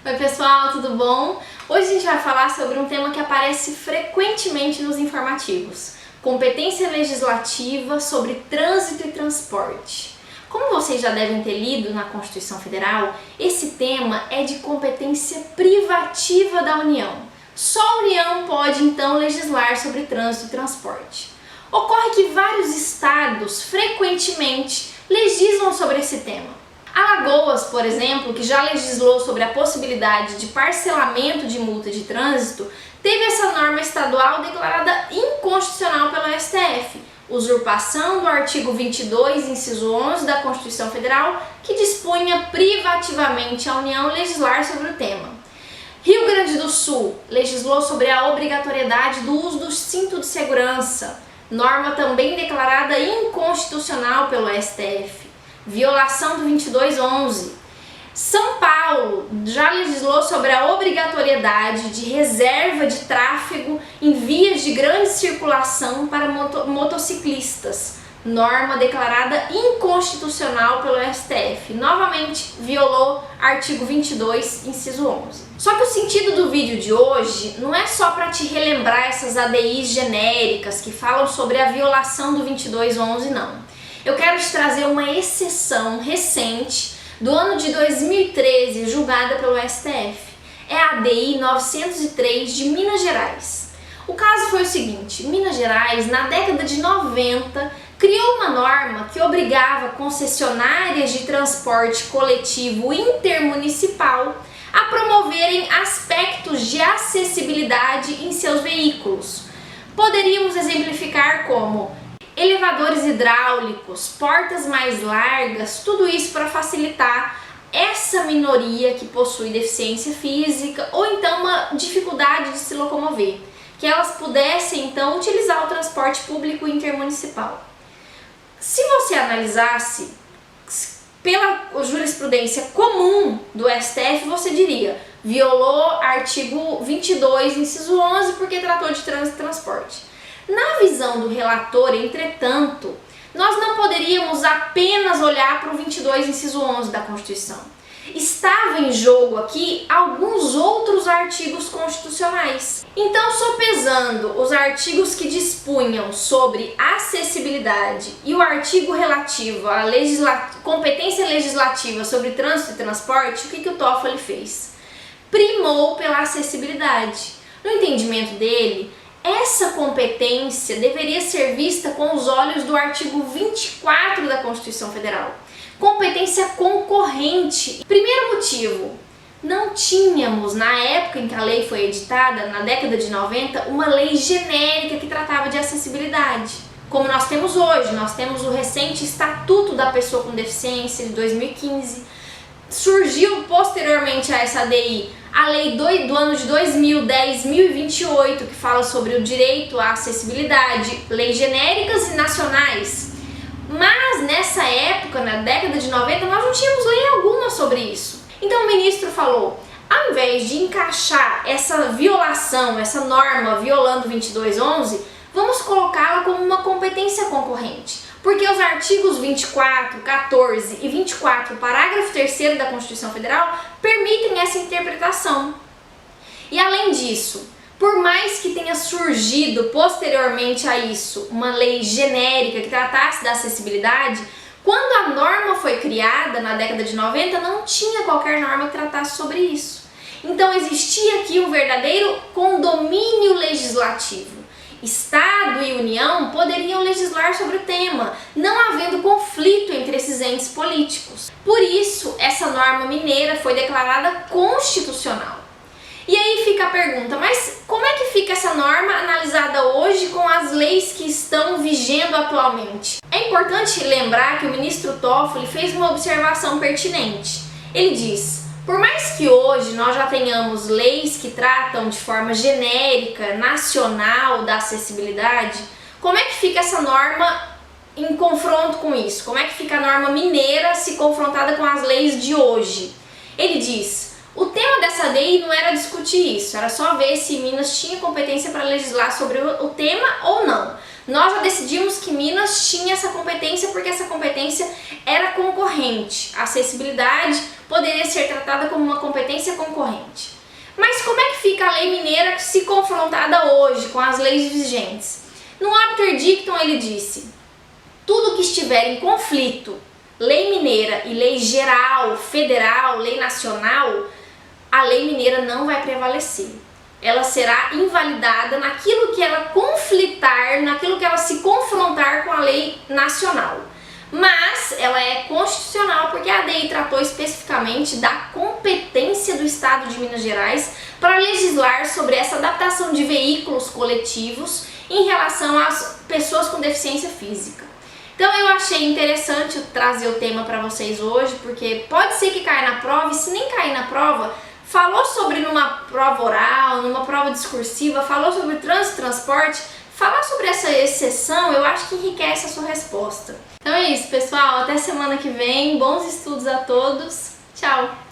Oi pessoal, tudo bom? Hoje a gente vai falar sobre um tema que aparece frequentemente nos informativos: competência legislativa sobre trânsito e transporte. Como vocês já devem ter lido na Constituição Federal, esse tema é de competência privativa da União. Só a União pode então legislar sobre trânsito e transporte. Ocorre que vários estados frequentemente legislam sobre esse tema. Alagoas, por exemplo, que já legislou sobre a possibilidade de parcelamento de multa de trânsito, teve essa norma estadual declarada inconstitucional pelo STF, usurpação do artigo 22, inciso 11 da Constituição Federal, que dispunha privativamente a União legislar sobre o tema. Rio Grande do Sul legislou sobre a obrigatoriedade do uso do cinto de segurança, norma também declarada inconstitucional pelo STF. Violação do 2211. São Paulo já legislou sobre a obrigatoriedade de reserva de tráfego em vias de grande circulação para motociclistas, norma declarada inconstitucional pelo STF. Novamente, violou artigo 22, inciso 11. Só que o sentido do vídeo de hoje não é só para te relembrar essas ADIs genéricas que falam sobre a violação do 2211, não. Eu quero te trazer uma exceção recente do ano de 2013, julgada pelo STF. É a ADI 903 de Minas Gerais. O caso foi o seguinte: Minas Gerais, na década de 90, criou uma norma que obrigava concessionárias de transporte coletivo intermunicipal a promoverem aspectos de acessibilidade em seus veículos. Poderíamos exemplificar como elevadores hidráulicos, portas mais largas, tudo isso para facilitar essa minoria que possui deficiência física ou então uma dificuldade de se locomover, que elas pudessem então utilizar o transporte público intermunicipal. Se você analisasse pela jurisprudência comum do STF, você diria: violou artigo 22, inciso 11, porque tratou de trânsito e transporte. Na visão do relator, entretanto, nós não poderíamos apenas olhar para o 22, inciso 11 da Constituição. Estava em jogo aqui alguns outros artigos constitucionais. Então, sopesando os artigos que dispunham sobre acessibilidade e o artigo relativo à competência legislativa sobre trânsito e transporte, o que o Toffoli fez? Primou pela acessibilidade. No entendimento dele, essa competência deveria ser vista com os olhos do artigo 24 da Constituição Federal. Competência concorrente. Primeiro motivo: não tínhamos, na época em que a lei foi editada, na década de 90, uma lei genérica que tratava de acessibilidade, como nós temos hoje. Nós temos o recente Estatuto da Pessoa com Deficiência, de 2015. Surgiu posteriormente a essa ADI a lei do ano de 10.028, que fala sobre o direito à acessibilidade, leis genéricas e nacionais. Mas nessa época, na década de 90, nós não tínhamos lei alguma sobre isso. Então o ministro falou: ao invés de encaixar essa violação, essa norma violando 2211, vamos colocá-la como uma competência concorrente. Porque os artigos 24, 14 e 24, parágrafo 3º da Constituição Federal, permitem essa interpretação. E além disso, por mais que tenha surgido posteriormente a isso uma lei genérica que tratasse da acessibilidade, quando a norma foi criada na década de 90, não tinha qualquer norma que tratasse sobre isso. Então existia aqui um verdadeiro condomínio legislativo. Estado e União poderiam legislar sobre o tema, não havendo conflito entre esses entes políticos. Por isso, essa norma mineira foi declarada constitucional. E aí fica a pergunta: mas como é que fica essa norma analisada hoje com as leis que estão vigendo atualmente? É importante lembrar que o ministro Toffoli fez uma observação pertinente. Ele diz: por mais que hoje nós já tenhamos leis que tratam de forma genérica, nacional, da acessibilidade, como é que fica essa norma em confronto com isso? Como é que fica a norma mineira se confrontada com as leis de hoje? Ele diz: o tema dessa lei não era discutir isso, era só ver se Minas tinha competência para legislar sobre o tema ou não. Nós já decidimos que Minas tinha essa competência porque essa competência era concorrente. A acessibilidade poderia ser tratada como uma competência concorrente. Mas como é que fica a lei mineira se confrontada hoje com as leis vigentes? No Apter Dictum ele disse: tudo que estiver em conflito, lei mineira e lei geral, federal, lei nacional, a lei mineira não vai prevalecer. Ela será invalidada naquilo que ela conflitar, naquilo que ela se confrontar com a lei nacional. Mas ela é constitucional porque a ADI tratou especificamente da competência do Estado de Minas Gerais para legislar sobre essa adaptação de veículos coletivos em relação às pessoas com deficiência física. Então eu achei interessante trazer o tema para vocês hoje, porque pode ser que caia na prova, e se nem cair na prova, falou sobre numa prova oral, numa prova discursiva, falou sobre trânsito e transporte, falar sobre essa exceção eu acho que enriquece a sua resposta. Então é isso, pessoal, até semana que vem, bons estudos a todos, tchau!